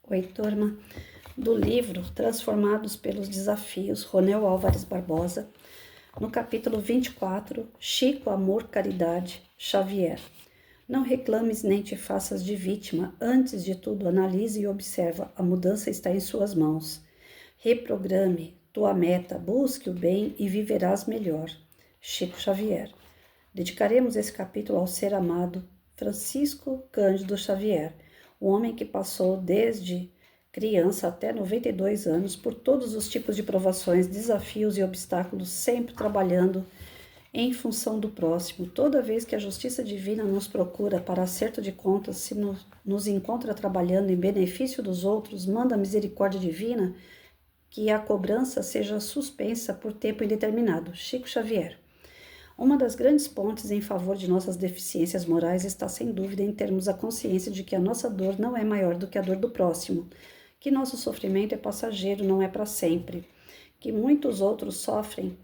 Oi, turma, do livro Transformados pelos Desafios, Ronel Álvares Barbosa, no capítulo 24, Chico, Amor, Caridade, Xavier. Não reclames nem te faças de vítima, antes de tudo analise e observa, a mudança está em suas mãos. Reprograme tua meta, busque o bem e viverás melhor. Chico Xavier. Dedicaremos esse capítulo ao ser amado Francisco Cândido Xavier, o homem que passou desde criança até 92 anos por todos os tipos de provações, desafios e obstáculos, sempre trabalhando em função do próximo. Toda vez que a justiça divina nos procura para acerto de contas, se nos encontra trabalhando em benefício dos outros, manda a misericórdia divina que a cobrança seja suspensa por tempo indeterminado. Chico Xavier. Uma das grandes pontes em favor de nossas deficiências morais está, sem dúvida, em termos a consciência de que a nossa dor não é maior do que a dor do próximo, que nosso sofrimento é passageiro, não é para sempre, que muitos outros sofrem,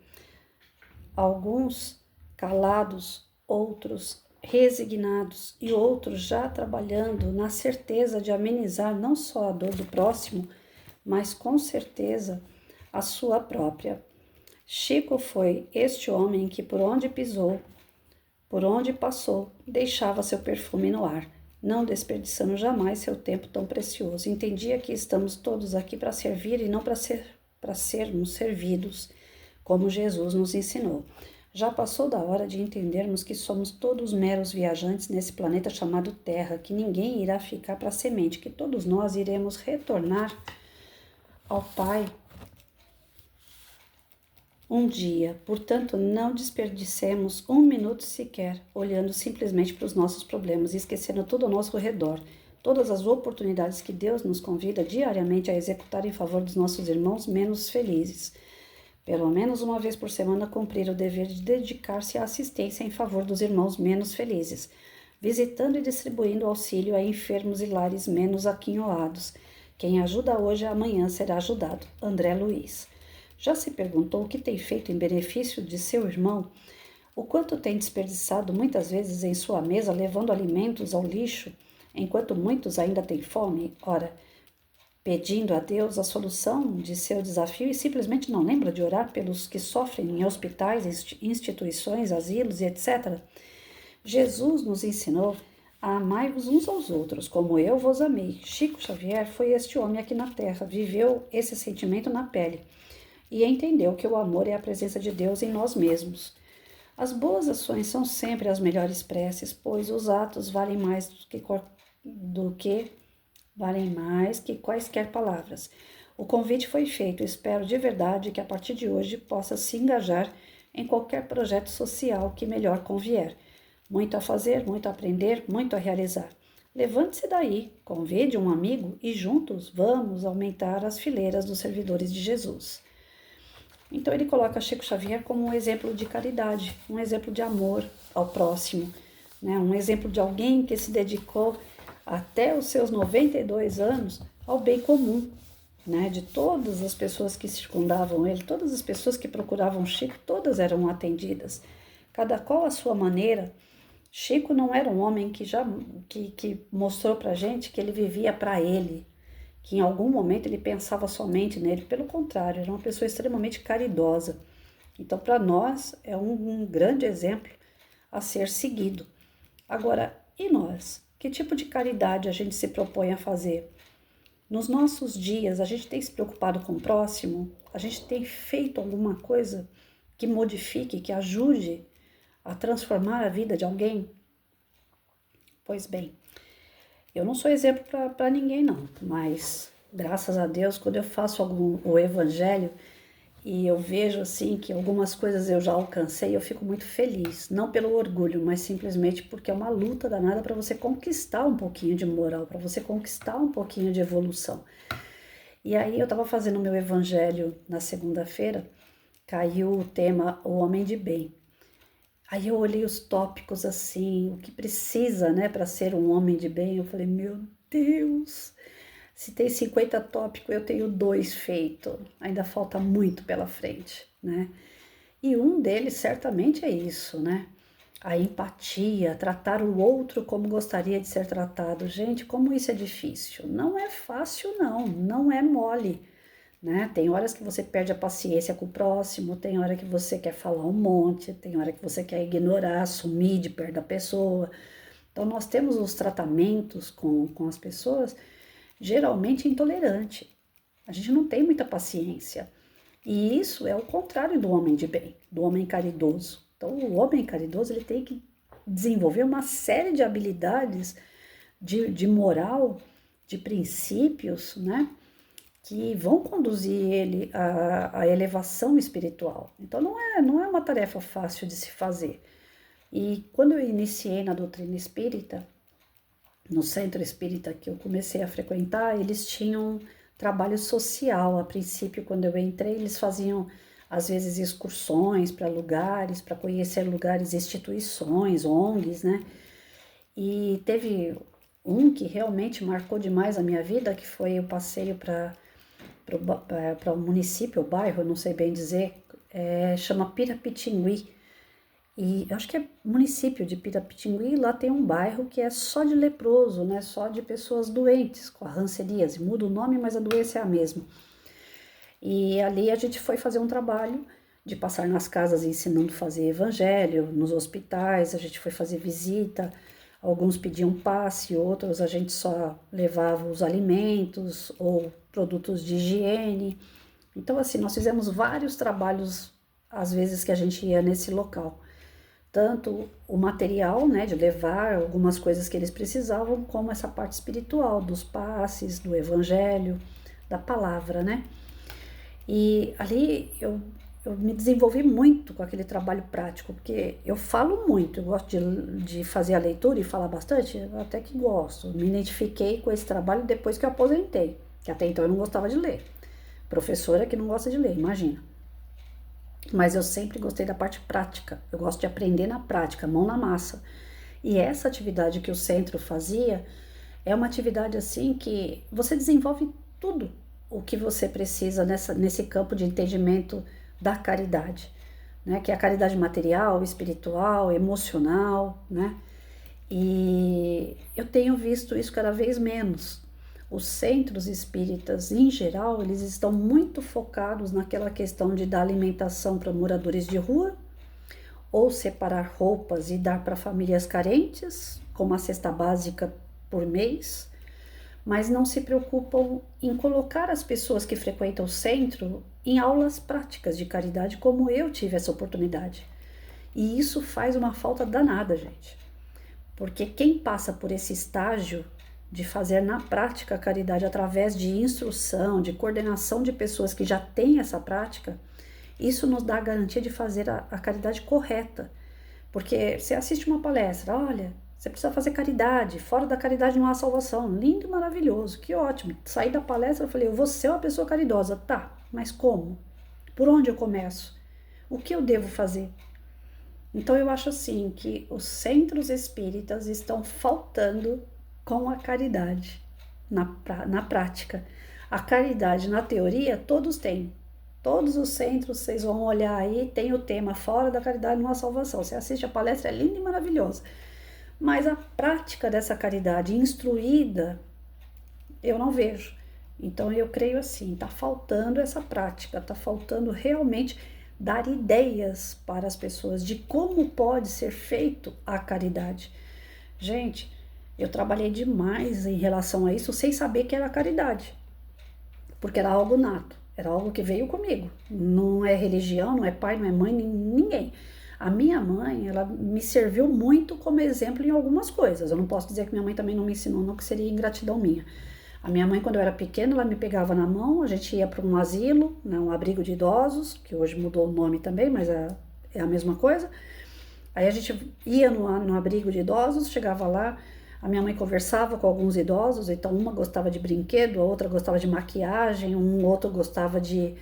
alguns calados, outros resignados e outros já trabalhando na certeza de amenizar não só a dor do próximo, mas com certeza a sua própria. Chico foi este homem que por onde pisou, por onde passou, deixava seu perfume no ar, não desperdiçando jamais seu tempo tão precioso. Entendia que estamos todos aqui para servir e não para sermos servidos, como Jesus nos ensinou. Já passou da hora de entendermos que somos todos meros viajantes nesse planeta chamado Terra, que ninguém irá ficar para semente, que todos nós iremos retornar ao Pai um dia. Portanto, não desperdicemos um minuto sequer olhando simplesmente para os nossos problemas e esquecendo tudo ao nosso redor, todas as oportunidades que Deus nos convida diariamente a executar em favor dos nossos irmãos menos felizes. Pelo menos uma vez por semana cumprir o dever de dedicar-se à assistência em favor dos irmãos menos felizes, visitando e distribuindo auxílio a enfermos e lares menos aquinhoados. Quem ajuda hoje, amanhã será ajudado. André Luiz. Já se perguntou o que tem feito em benefício de seu irmão? O quanto tem desperdiçado muitas vezes em sua mesa, levando alimentos ao lixo, enquanto muitos ainda têm fome? Ora, pedindo a Deus a solução de seu desafio e simplesmente não lembra de orar pelos que sofrem em hospitais, instituições, asilos e etc. Jesus nos ensinou a amai-vos uns aos outros, como eu vos amei. Chico Xavier foi este homem aqui na Terra, viveu esse sentimento na pele e entendeu que o amor é a presença de Deus em nós mesmos. As boas ações são sempre as melhores preces, pois os atos valem mais que quaisquer palavras. O convite foi feito, espero de verdade que a partir de hoje possa se engajar em qualquer projeto social que melhor convier. Muito a fazer, muito a aprender, muito a realizar. Levante-se daí, convide um amigo e juntos vamos aumentar as fileiras dos servidores de Jesus. Então ele coloca Chico Xavier como um exemplo de caridade, um exemplo de amor ao próximo, né? Um exemplo de alguém que se dedicou até os seus 92 anos ao bem comum, né? De todas as pessoas que circundavam ele, todas as pessoas que procuravam Chico, todas eram atendidas, cada qual à sua maneira. Chico não era um homem que mostrou pra gente que ele vivia para ele, que em algum momento ele pensava somente nele. Pelo contrário, era uma pessoa extremamente caridosa. Então, para nós, é um grande exemplo a ser seguido. Agora, e nós? Que tipo de caridade a gente se propõe a fazer? Nos nossos dias, a gente tem se preocupado com o próximo? A gente tem feito alguma coisa que modifique, que ajude a transformar a vida de alguém? Pois bem, eu não sou exemplo para ninguém não, mas graças a Deus, quando eu faço o evangelho e eu vejo assim que algumas coisas eu já alcancei, eu fico muito feliz, não pelo orgulho, mas simplesmente porque é uma luta danada para você conquistar um pouquinho de moral, para você conquistar um pouquinho de evolução. E aí eu estava fazendo o meu evangelho na segunda-feira, caiu o tema O Homem de Bem. Aí eu olhei os tópicos assim, o que precisa, né, para ser um homem de bem. Eu falei, meu Deus, se tem 50 tópicos, eu tenho 2 feito. Ainda falta muito pela frente, né? E um deles certamente é isso, né? a empatia, tratar o outro como gostaria de ser tratado. Gente, como isso é difícil. Não é fácil, não, não é mole, né? Tem horas que você perde a paciência com o próximo, tem hora que você quer falar um monte, tem hora que você quer ignorar, sumir de perto da pessoa. Então, nós temos os tratamentos com as pessoas geralmente intolerante. A gente não tem muita paciência. E isso é o contrário do homem de bem, do homem caridoso. Então, o homem caridoso ele tem que desenvolver uma série de habilidades de moral, de princípios, né? Que vão conduzir ele à elevação espiritual. Então, não é uma tarefa fácil de se fazer. E quando eu iniciei na doutrina espírita, no centro espírita que eu comecei a frequentar, eles tinham trabalho social. A princípio, quando eu entrei, eles faziam, às vezes, excursões para lugares, para conhecer lugares, instituições, ONGs, né? E teve um que realmente marcou demais a minha vida, que foi o passeio para o município, o bairro, eu não sei bem dizer, chama Pirapitingui. E eu acho que é município de Pirapitingui, lá tem um bairro que é só de leproso, né? Só de pessoas doentes com a hanseníase. Muda o nome, mas a doença é a mesma. E ali a gente foi fazer um trabalho de passar nas casas ensinando a fazer evangelho, nos hospitais, a gente foi fazer visita, alguns pediam passe, outros a gente só levava os alimentos ou produtos de higiene. Então, assim, nós fizemos vários trabalhos, às vezes, que a gente ia nesse local. Tanto o material, né, de levar algumas coisas que eles precisavam, como essa parte espiritual, dos passes, do evangelho, da palavra, né? E ali eu me desenvolvi muito com aquele trabalho prático, porque eu falo muito, eu gosto de fazer a leitura e falar bastante, eu até que gosto. Me identifiquei com esse trabalho depois que eu aposentei, que até então eu não gostava de ler. Professora que não gosta de ler, imagina. Mas eu sempre gostei da parte prática, eu gosto de aprender na prática, mão na massa. E essa atividade que o centro fazia é uma atividade assim que você desenvolve tudo o que você precisa nesse campo de entendimento da caridade, né? Que é a caridade material, espiritual, emocional, né? E eu tenho visto isso cada vez menos. Os centros espíritas, em geral, eles estão muito focados naquela questão de dar alimentação para moradores de rua, ou separar roupas e dar para famílias carentes, com uma cesta básica por mês, mas não se preocupam em colocar as pessoas que frequentam o centro em aulas práticas de caridade, como eu tive essa oportunidade. E isso faz uma falta danada, gente. Porque quem passa por esse estágio de fazer na prática a caridade através de instrução, de coordenação de pessoas que já têm essa prática, isso nos dá a garantia de fazer a caridade correta. Porque você assiste uma palestra, olha, você precisa fazer caridade, fora da caridade não há salvação. Lindo e maravilhoso, que ótimo. Saí da palestra, eu falei, eu vou ser uma pessoa caridosa. Tá, mas como? Por onde eu começo? O que eu devo fazer? Então eu acho assim que os centros espíritas estão faltando com a caridade na prática. A caridade na teoria todos têm. Todos os centros, vocês vão olhar aí, tem o tema fora da caridade não há salvação. Você assiste a palestra, é linda e maravilhosa. Mas a prática dessa caridade instruída, eu não vejo. Então eu creio assim, está faltando essa prática, está faltando realmente dar ideias para as pessoas de como pode ser feito a caridade. Gente, eu trabalhei demais em relação a isso sem saber que era caridade, porque era algo nato, era algo que veio comigo. Não é religião, não é pai, não é mãe, ninguém. A minha mãe, ela me serviu muito como exemplo em algumas coisas. Eu não posso dizer que minha mãe também não me ensinou, não, que seria ingratidão minha. A minha mãe, quando eu era pequena, ela me pegava na mão, a gente ia para um asilo, né, um abrigo de idosos, que hoje mudou o nome também, mas é a mesma coisa. Aí a gente ia no abrigo de idosos, chegava lá, a minha mãe conversava com alguns idosos, então uma gostava de brinquedo, a outra gostava de maquiagem, um outro gostava de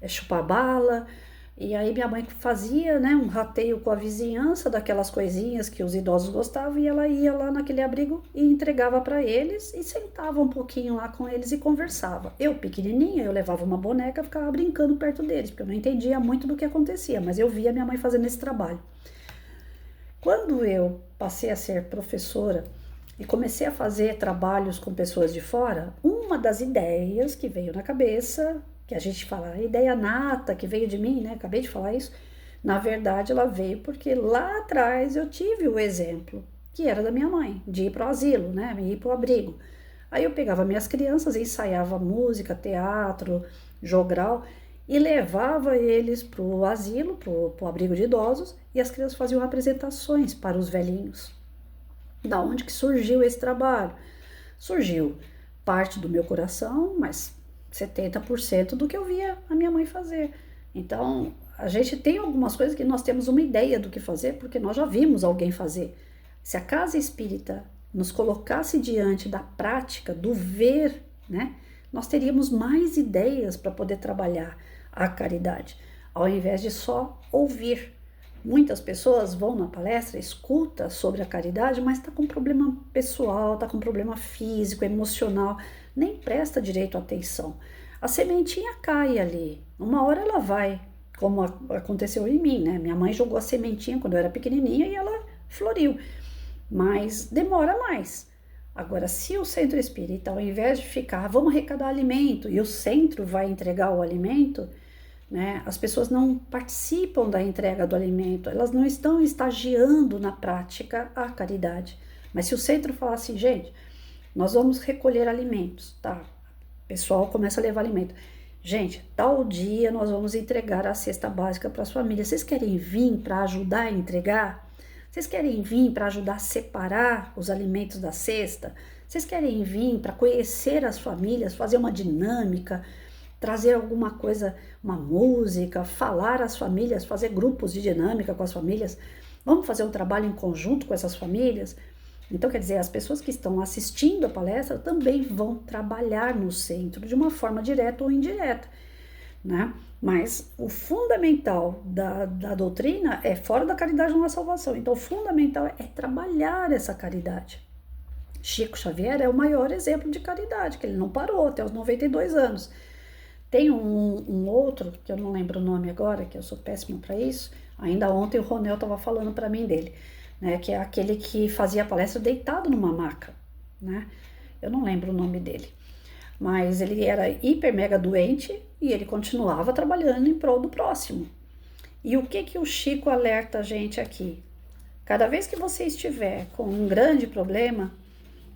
chupar bala. E aí minha mãe fazia, né, um rateio com a vizinhança daquelas coisinhas que os idosos gostavam, e ela ia lá naquele abrigo e entregava para eles e sentava um pouquinho lá com eles e conversava. Eu, pequenininha, eu levava uma boneca, ficava brincando perto deles, porque eu não entendia muito do que acontecia, mas eu via minha mãe fazendo esse trabalho. Quando eu passei a ser professora e comecei a fazer trabalhos com pessoas de fora, uma das ideias que veio na cabeça, que a gente fala, a ideia nata que veio de mim, né? Acabei de falar isso. Na verdade, ela veio porque lá atrás eu tive o exemplo, que era da minha mãe, de ir para o asilo, né? Ir para o abrigo. Aí eu pegava minhas crianças, ensaiava música, teatro, jogral e levava eles para o asilo, para o abrigo de idosos, e as crianças faziam apresentações para os velhinhos. Da onde que surgiu esse trabalho? Surgiu parte do meu coração, mas 70% do que eu via a minha mãe fazer. Então, a gente tem algumas coisas que nós temos uma ideia do que fazer, porque nós já vimos alguém fazer. Se a casa espírita nos colocasse diante da prática, do ver, né, nós teríamos mais ideias para poder trabalhar a caridade, ao invés de só ouvir. Muitas pessoas vão na palestra, escuta sobre a caridade, mas está com problema pessoal, está com problema físico, emocional, nem presta direito atenção. A sementinha cai ali, uma hora ela vai, como aconteceu em mim, né? Minha mãe jogou a sementinha quando eu era pequenininha e ela floriu, mas demora mais. Agora, se o centro espírita, ao invés de ficar, vamos arrecadar alimento, e o centro vai entregar o alimento, né? As pessoas não participam da entrega do alimento, elas não estão estagiando na prática a caridade. Mas se o centro falar assim, gente, nós vamos recolher alimentos, tá? O pessoal começa a levar alimento. Gente, tal dia nós vamos entregar a cesta básica para as famílias. Vocês querem vir para ajudar a entregar? Vocês querem vir para ajudar a separar os alimentos da cesta? Vocês querem vir para conhecer as famílias, fazer uma dinâmica, trazer alguma coisa, uma música, falar às famílias, fazer grupos de dinâmica com as famílias? Vamos fazer um trabalho em conjunto com essas famílias? Então, quer dizer, as pessoas que estão assistindo a palestra também vão trabalhar no centro, de uma forma direta ou indireta, né? Mas o fundamental da doutrina é fora da caridade não há salvação. Então, o fundamental é trabalhar essa caridade. Chico Xavier é o maior exemplo de caridade, que ele não parou até os 92 anos. Tem um outro, que eu não lembro o nome agora, que eu sou péssima para isso. Ainda ontem o Ronel estava falando para mim dele, né? Que é aquele que fazia a palestra deitado numa maca, né? Eu não lembro o nome dele. Mas ele era hiper mega doente e ele continuava trabalhando em prol do próximo. E o que o Chico alerta a gente aqui? Cada vez que você estiver com um grande problema,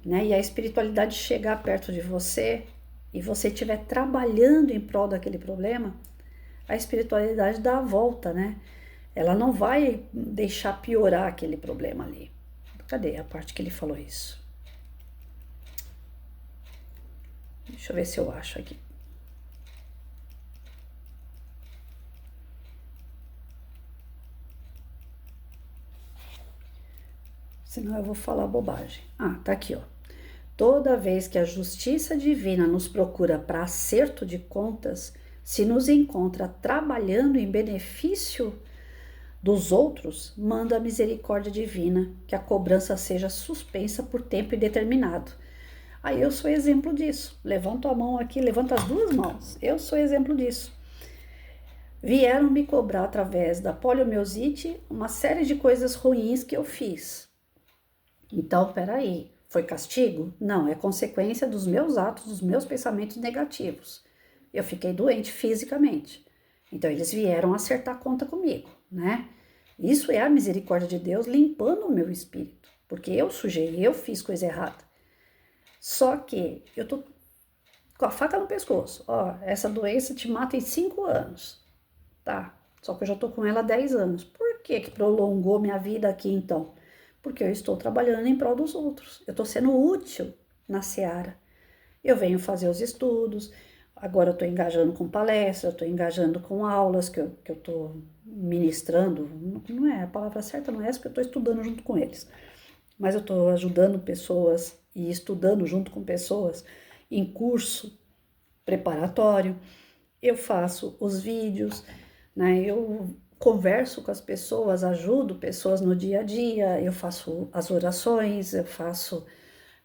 né, e a espiritualidade chegar perto de você e você estiver trabalhando em prol daquele problema, a espiritualidade dá a volta, né? Ela não vai deixar piorar aquele problema ali. Cadê a parte que ele falou isso? Deixa eu ver se eu acho aqui. Senão eu vou falar bobagem. Ah, tá aqui, ó. Toda vez que a justiça divina nos procura para acerto de contas, se nos encontra trabalhando em benefício dos outros, manda a misericórdia divina que a cobrança seja suspensa por tempo indeterminado. Aí eu sou exemplo disso. Levanto a mão aqui, levanto as duas mãos. Eu sou exemplo disso. Vieram me cobrar através da poliomielite uma série de coisas ruins que eu fiz. Então, peraí, foi castigo? Não, é consequência dos meus atos, dos meus pensamentos negativos. Eu fiquei doente fisicamente. Então, eles vieram acertar a conta comigo, né? Isso é a misericórdia de Deus limpando o meu espírito, porque eu sujei, eu fiz coisa errada. Só que eu tô com a faca no pescoço. Ó, essa doença te mata em 5 anos, tá? Só que eu já tô com ela há 10 anos. Por que prolongou minha vida aqui então? Porque eu estou trabalhando em prol dos outros. Eu estou sendo útil na seara. Eu venho fazer os estudos, agora eu estou engajando com palestras, eu estou engajando com aulas que eu estou ministrando. Não é a palavra certa, não é essa, porque eu estou estudando junto com eles. Mas eu estou ajudando pessoas e estudando junto com pessoas em curso preparatório. Eu faço os vídeos, né? Eu converso com as pessoas, ajudo pessoas no dia a dia, eu faço as orações, eu faço,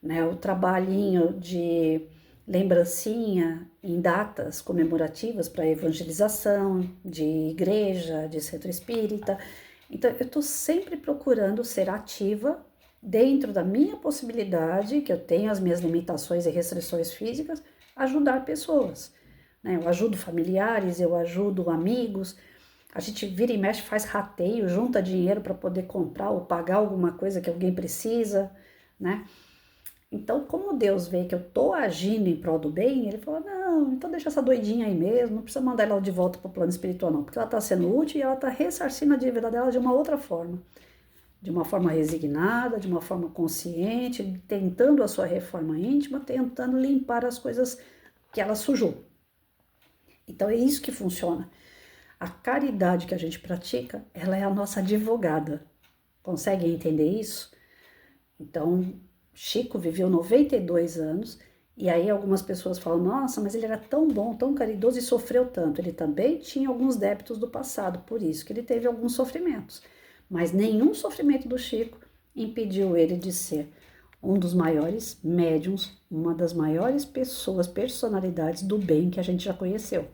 né, o trabalhinho de lembrancinha em datas comemorativas para evangelização, de igreja, de centro espírita. Então, eu estou sempre procurando ser ativa dentro da minha possibilidade, que eu tenho as minhas limitações e restrições físicas, ajudar pessoas, né? Eu ajudo familiares, eu ajudo amigos, a gente vira e mexe, faz rateio, junta dinheiro para poder comprar ou pagar alguma coisa que alguém precisa, né? Então, como Deus vê que eu tô agindo em prol do bem, ele falou: não, então deixa essa doidinha aí mesmo, não precisa mandar ela de volta pro plano espiritual, não, porque ela tá sendo útil e ela tá ressarcindo a dívida dela de uma outra forma. De uma forma resignada, de uma forma consciente, tentando a sua reforma íntima, tentando limpar as coisas que ela sujou. Então é isso que funciona. A caridade que a gente pratica, ela é a nossa advogada. Conseguem entender isso? Então, Chico viveu 92 anos, e aí algumas pessoas falam: nossa, mas ele era tão bom, tão caridoso e sofreu tanto. Ele também tinha alguns débitos do passado, por isso que ele teve alguns sofrimentos. Mas nenhum sofrimento do Chico impediu ele de ser um dos maiores médiums, uma das maiores pessoas, personalidades do bem que a gente já conheceu.